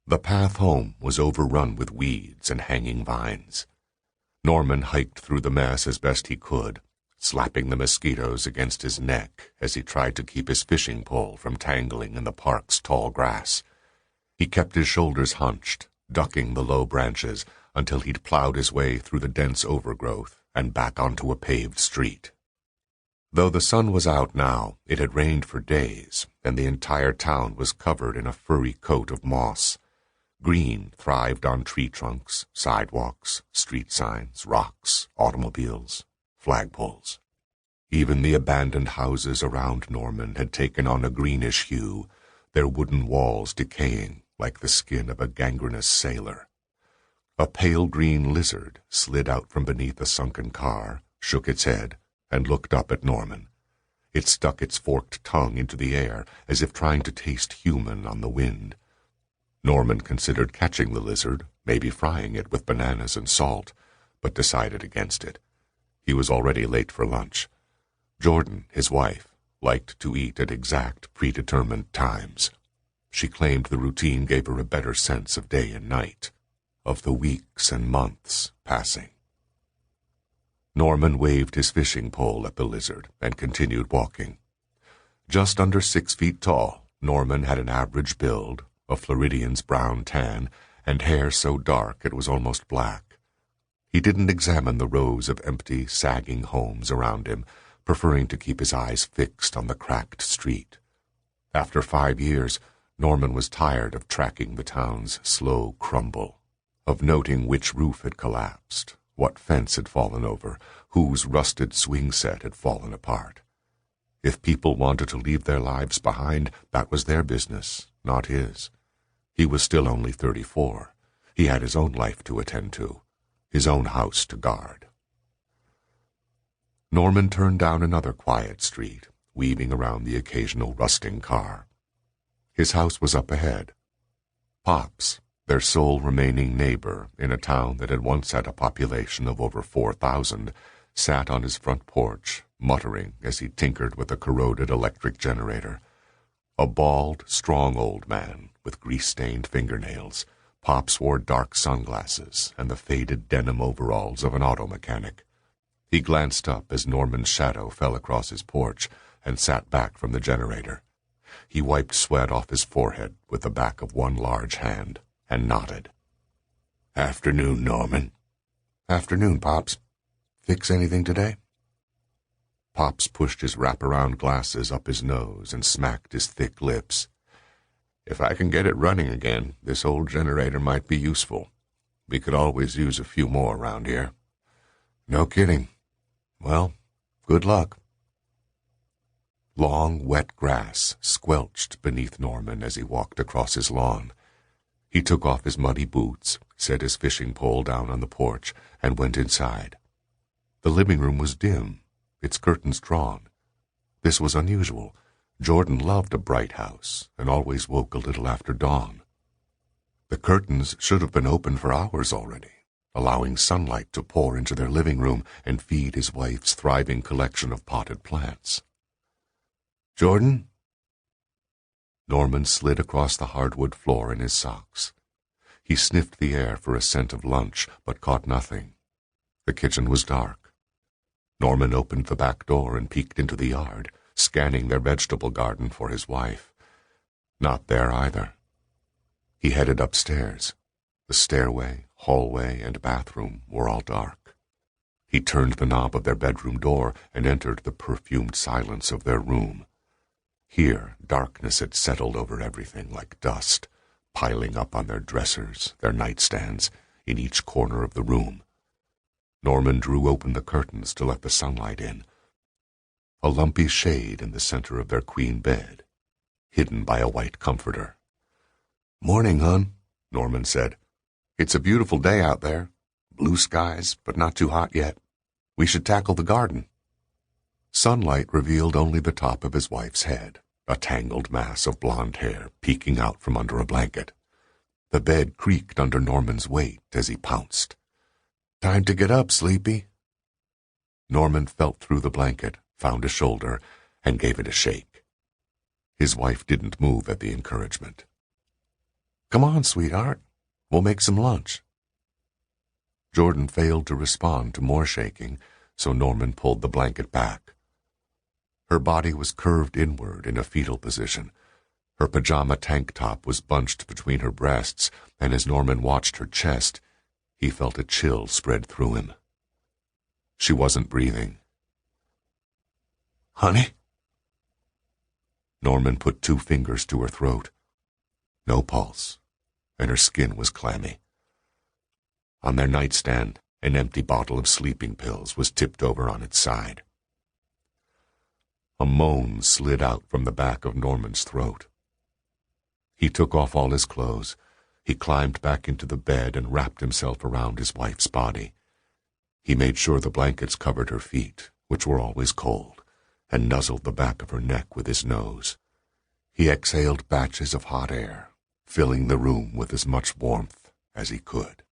The path home was overrun with weeds and hanging vines. Norman hiked through the mess as best he could, slapping the mosquitoes against his neck as he tried to keep his fishing pole from tangling in the park's tall grass. He kept his shoulders hunched, ducking the low branches until he'd plowed his way through the dense overgrowth and back onto a paved street. Though the sun was out now, it had rained for days, and the entire town was covered in a furry coat of moss. Green thrived on tree trunks, sidewalks, street signs, rocks, automobiles, flagpoles. Even the abandoned houses around Norman had taken on a greenish hue, their wooden walls decaying like the skin of a gangrenous sailor. A pale green lizard slid out from beneath a sunken car, shook its head, and looked up at Norman. It stuck its forked tongue into the air as if trying to taste human on the wind. Norman considered catching the lizard, maybe frying it with bananas and salt, but decided against it. He was already late for lunch. Jordan, his wife, liked to eat at exact, predetermined times. She claimed the routine gave her a better sense of day and night, of the weeks and months passing. Norman waved his fishing pole at the lizard and continued walking. Just under 6 feet tall, Norman had an average build, a Floridian's brown tan, and hair so dark it was almost black. He didn't examine the rows of empty, sagging homes around him, preferring to keep his eyes fixed on the cracked street. After 5 years, Norman was tired of tracking the town's slow crumble, of noting which roof had collapsed, what fence had fallen over, whose rusted swing set had fallen apart. If people wanted to leave their lives behind, that was their business, not his. He was still only 34. He had his own life to attend to, his own house to guard. Norman turned down another quiet street, weaving around the occasional rusting car. His house was up ahead. Pops, their sole remaining neighbor in a town that had once had a population of over 4,000, sat on his front porch, muttering as he tinkered with a corroded electric generator. A bald, strong old man with grease-stained fingernails, Pops wore dark sunglasses and the faded denim overalls of an auto mechanic. He glanced up as Norman's shadow fell across his porch and sat back from the generator. He wiped sweat off his forehead with the back of one large hand and nodded. "Afternoon, Norman." "Afternoon, Pops. Fix anything today?" Pops pushed his wraparound glasses up his nose and smacked his thick lips. "If I can get it running again, this old generator might be useful. We could always use a few more around here." "No kidding. Well, good luck." Long, wet grass squelched beneath Norman as he walked across his lawn. He took off his muddy boots, set his fishing pole down on the porch, and went inside. The living room was dim, its curtains drawn. This was unusual. Jordan loved a bright house and always woke a little after dawn. The curtains should have been open for hours already, allowing sunlight to pour into their living room and feed his wife's thriving collection of potted plants. "Jordan?" Norman slid across the hardwood floor in his socks. He sniffed the air for a scent of lunch, but caught nothing. The kitchen was dark. Norman opened the back door and peeked into the yard, scanning their vegetable garden for his wife. Not there either. He headed upstairs. The stairway, hallway, and bathroom were all dark. He turned the knob of their bedroom door and entered the perfumed silence of their room. Here, darkness had settled over everything like dust, piling up on their dressers, their nightstands, in each corner of the room. Norman drew open the curtains to let the sunlight in. A lumpy shade in the center of their queen bed, hidden by a white comforter. "Morning, hon," Norman said. "It's a beautiful day out there. Blue skies, but not too hot yet. We should tackle the garden." Sunlight revealed only the top of his wife's head, a tangled mass of blonde hair peeking out from under a blanket. The bed creaked under Norman's weight as he pounced. "Time to get up, sleepy." Norman felt through the blanket, found a shoulder, and gave it a shake. His wife didn't move at the encouragement. Come on, sweetheart. We'll make some lunch. Jordan failed to respond to more shaking, so Norman pulled the blanket back. Her body was curved inward in a fetal position. Her pajama tank top was bunched between her breasts, and as Norman watched her chest, he felt a chill spread through him. She wasn't breathing. Honey? Norman put 2 fingers to her throat. No pulse, and her skin was clammy. On their nightstand, an empty bottle of sleeping pills was tipped over on its side. A moan slid out from the back of Norman's throat. He took off all his clothes. He climbed back into the bed and wrapped himself around his wife's body. He made sure the blankets covered her feet, which were always cold, and nuzzled the back of her neck with his nose. He exhaled batches of hot air, filling the room with as much warmth as he could.